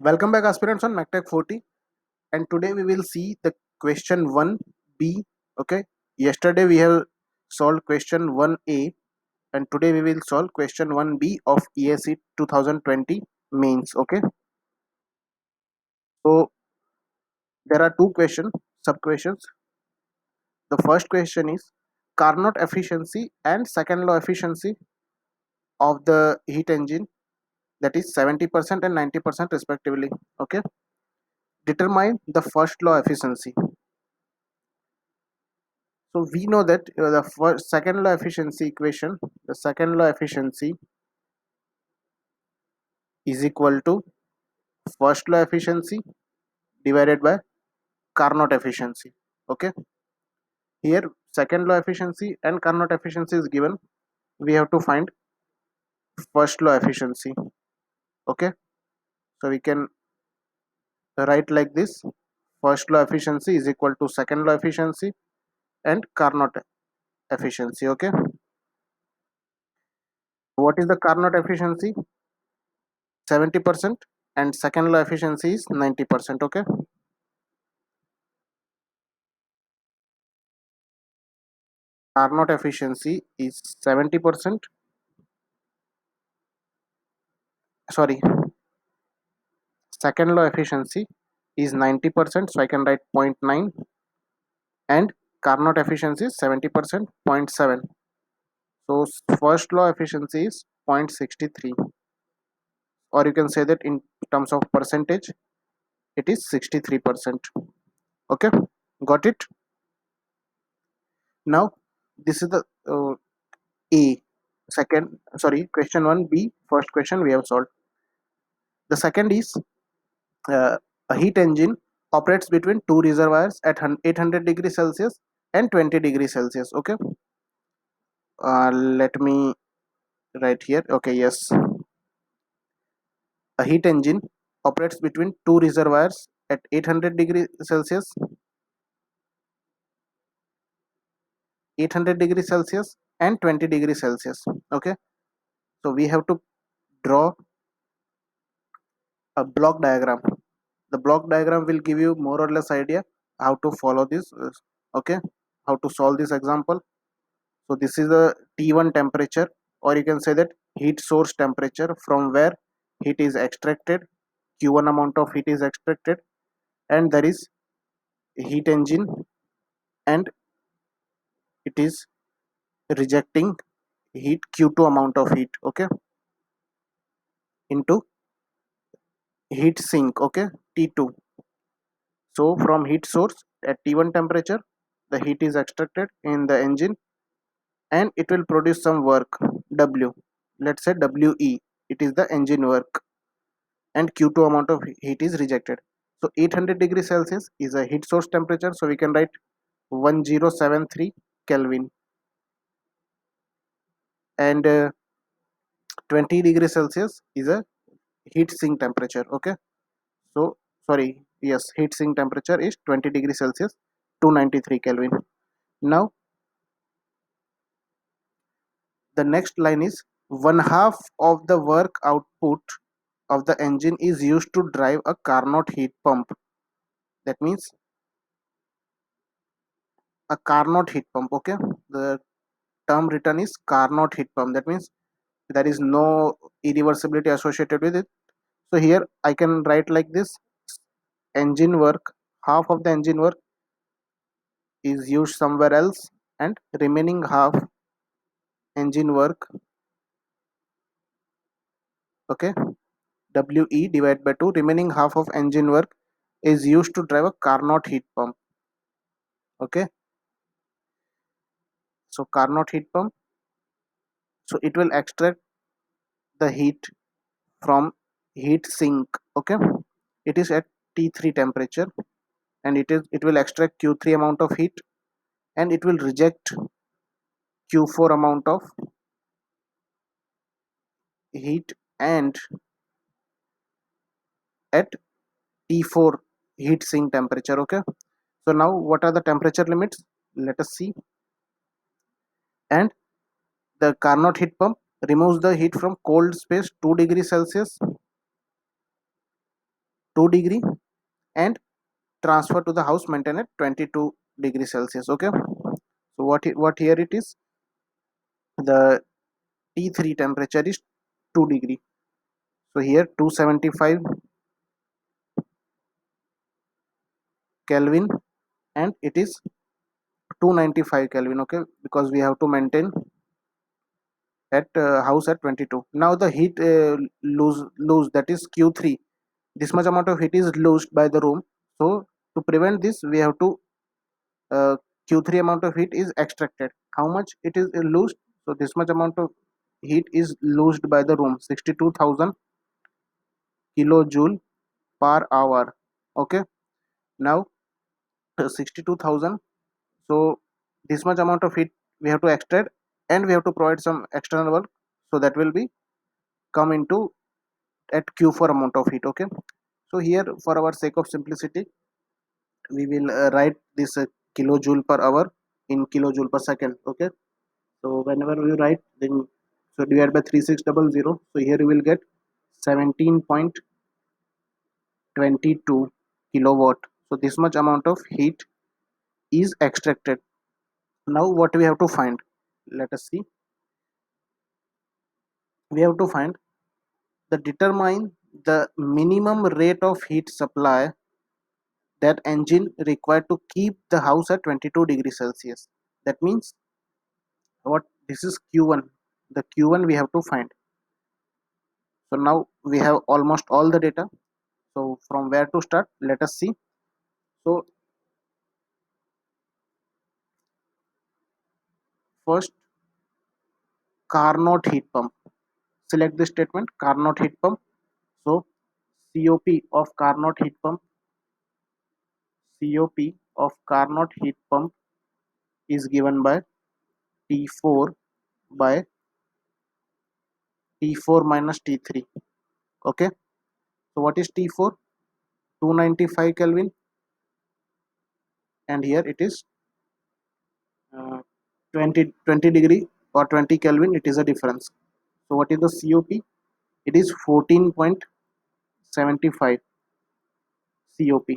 Welcome back aspirants on MacTech 40, and today we will see the question 1B. Okay, yesterday we have solved question 1A, and today we will solve question 1B of ESE 2020 mains. Okay, so there are two questions, sub questions. The first question is Carnot efficiency and second law efficiency of the heat engine, that is 70% and 90% respectively. Okay, determine the first law efficiency. So we know that the second law efficiency equation, the second law efficiency is equal to first law efficiency divided by Carnot efficiency. Okay, here second law efficiency and Carnot efficiency is given. We have to find first law efficiency. Okay, so we can write like this: first law efficiency is equal to second law efficiency and Carnot efficiency. Okay, what is the Carnot efficiency? 70%, and second law efficiency is 90%. Okay, Carnot efficiency is 70%. Sorry, second law efficiency is 90%, so I can write 0.9, and Carnot efficiency is 70%, 0.7. So first law efficiency is 0.63, or you can say that in terms of percentage it is 63%. Okay, got it? Now this is the A second, sorry, question 1B, first question we have solved. The second is a heat engine operates between two reservoirs at 800 degrees Celsius and 20 degrees Celsius. Okay, let me write here. Okay, yes, a heat engine operates between two reservoirs at 800 degrees Celsius, 800 degrees Celsius and 20 degrees Celsius. Okay, so we have to draw a block diagram. The block diagram will give you more or less idea how to follow this. Okay, how to solve this example. So this is the T1 temperature, or you can say that heat source temperature from where heat is extracted, Q1 amount of heat is extracted, and there is heat engine, and it is rejecting heat Q2 amount of heat, okay, into heat sink, okay, T2. So from heat source at T1 temperature, the heat is extracted in the engine and it will produce some work W. Let's say WE, it is the engine work, and Q2 amount of heat is rejected. So 800 degrees Celsius is a heat source temperature, so we can write 1073 Kelvin, and 20 degrees Celsius is a heat sink temperature. Okay, so sorry, yes, heat sink temperature is 20 degrees Celsius, 293 Kelvin. Now the next line is one half of the work output of the engine is used to drive a Carnot heat pump. That means a Carnot heat pump. Okay, the term written is Carnot heat pump. That means there is no irreversibility associated with it. So here I can write like this: engine work, half of the engine work is used somewhere else, and remaining half engine work, okay, WE divided by 2, remaining half of engine work is used to drive a Carnot heat pump. Okay, so Carnot heat pump, so it will extract the heat from heat sink. Okay, it is at T3 temperature, and it will extract Q3 amount of heat, and it will reject Q4 amount of heat, and at T4 heat sink temperature. Okay, so now what are the temperature limits? Let us see. And the Carnot heat pump removes the heat from cold space 2 degrees Celsius, 2 degree and transfer to the house maintained at 22 degrees Celsius. Okay, so what here it is, the T3 temperature is 2 degree. So here 275 Kelvin and it is 295 Kelvin. Okay, because we have to maintain at house at 22. Now the heat lose, that is Q3. This much amount of heat is lost by the room. So to prevent this, we have to uh, Q3 amount of heat is extracted. How much it is lost? So this much amount of heat is lost by the room, 62,000 kilojoule per hour. Okay, now 62,000. So this much amount of heat we have to extract, and we have to provide some external work, so that will be come into at Q4 amount of heat. Okay, so here for our sake of simplicity, we will write this kilojoule per hour in kilojoule per second. Okay, so whenever we write, then so divide by 3600, so here you will get 17.22 kilowatt. So this much amount of heat is extracted. Now what we have to find, let us see. We have to find the determine the minimum rate of heat supply that engine required to keep the house at 22 degrees Celsius. That means what, this is Q1. The Q1 we have to find. So now we have almost all the data. So from where to start, let us see. So first, Carnot heat pump. Select the statement Carnot heat pump. So COP of Carnot heat pump, COP of Carnot heat pump is given by T4 by T4 minus T3. Okay, so what is T4? 295 Kelvin, and here it is 20 degree or 20 Kelvin, it is a difference. So what is the COP? It is 14.75 COP.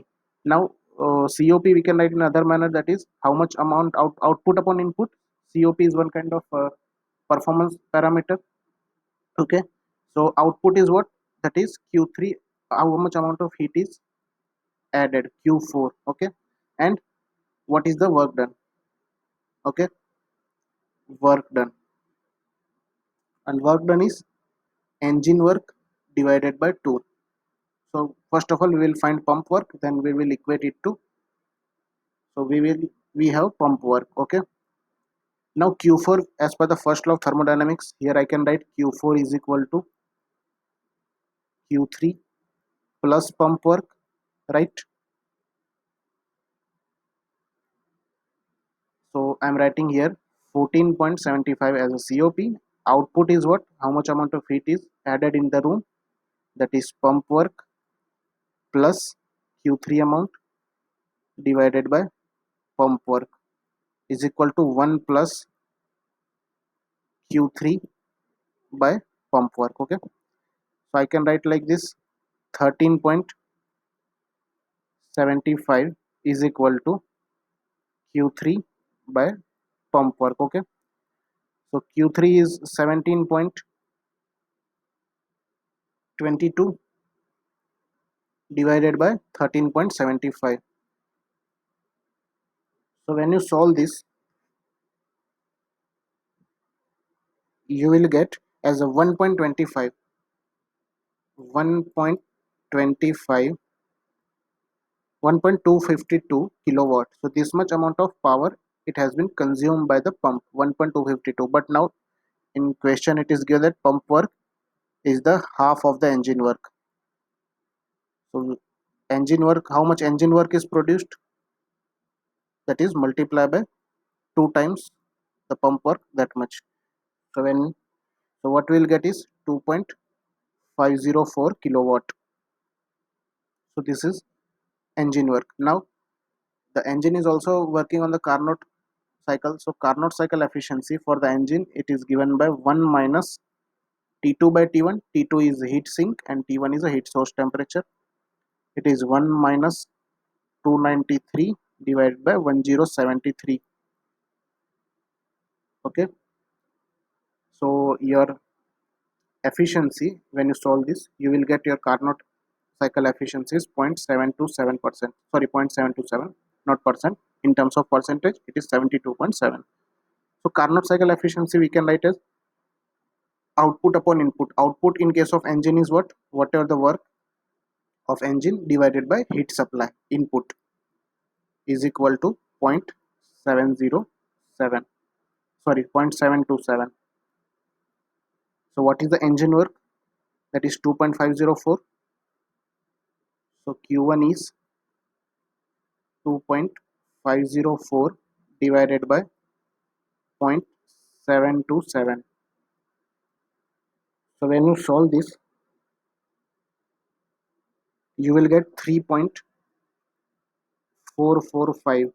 Now COP we can write in another manner, that is how much amount output upon input. COP is one kind of performance parameter. Okay, so output is what, that is Q3, how much amount of heat is added, Q4. Okay, and what is the work done? Okay, work done, and work done is engine work divided by 2. So first of all we will find pump work, then we will equate it to, so we have pump work. Okay, now Q4 as per the first law of thermodynamics, here I can write Q4 is equal to Q3 plus pump work, right? So I'm writing here 14.75 as a COP. Output is what, how much amount of heat is added in the room, that is pump work plus Q3 amount divided by pump work is equal to 1 plus Q3 by pump work. Okay, so I can write like this, 13.75 is equal to Q3 by pump work. Okay, so Q3 is 17.22 divided by 13.75. So when you solve this, you will get as a 1.25 1.25 1.252 kilowatt. So this much amount of power it has been consumed by the pump, 1.252. But now in question it is given that pump work is the half of the engine work. So engine work, how much engine work is produced, that is multiply by 2 times the pump work, that much. So when, so what we will get is 2.504 kilowatt. So this is engine work. Now the engine is also working on the Carnot cycle. So Carnot cycle efficiency for the engine, it is given by 1 minus T2 by T1. T2 is heat sink and T1 is a heat source temperature. It is 1 minus 293 divided by 1073. Okay, so your efficiency, when you solve this, you will get your Carnot cycle efficiency is 0.727%. Sorry, 0.727, not percent. In terms of percentage, it is 72.7. So Carnot cycle efficiency we can write as output upon input. Output in case of engine is what? Whatever the work of engine divided by heat supply input is equal to 0.707. Sorry, 0.727. So what is the engine work? That is 2.504. So Q1 is 2.504 divided by 0.727. So when you solve this, you will get 3.445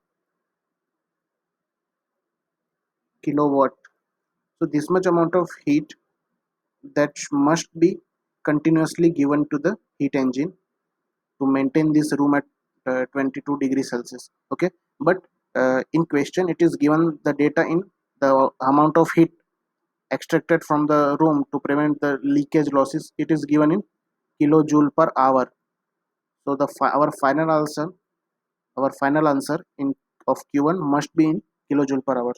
kilowatt. So this much amount of heat that must be continuously given to the heat engine to maintain this room at 22 degrees Celsius. Okay, but in question it is given the data in the amount of heat extracted from the room to prevent the leakage losses. It is given in kilojoule per hour. So the our final answer in of Q1 must be in kilojoule per hour.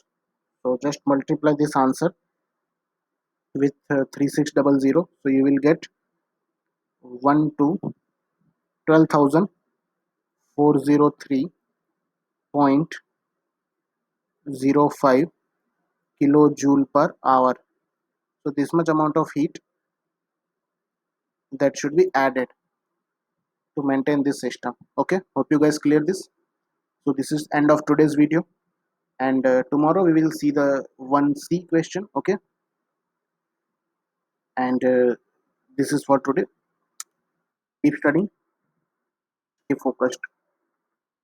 So just multiply this answer with 3600. So you will get 1 to 12,403.05 kilojoule per hour. So this much amount of heat that should be added to maintain this system. Okay, hope you guys clear this. So this is end of today's video, and tomorrow we will see the 1C question. Okay, and this is for today. Keep studying, keep focused.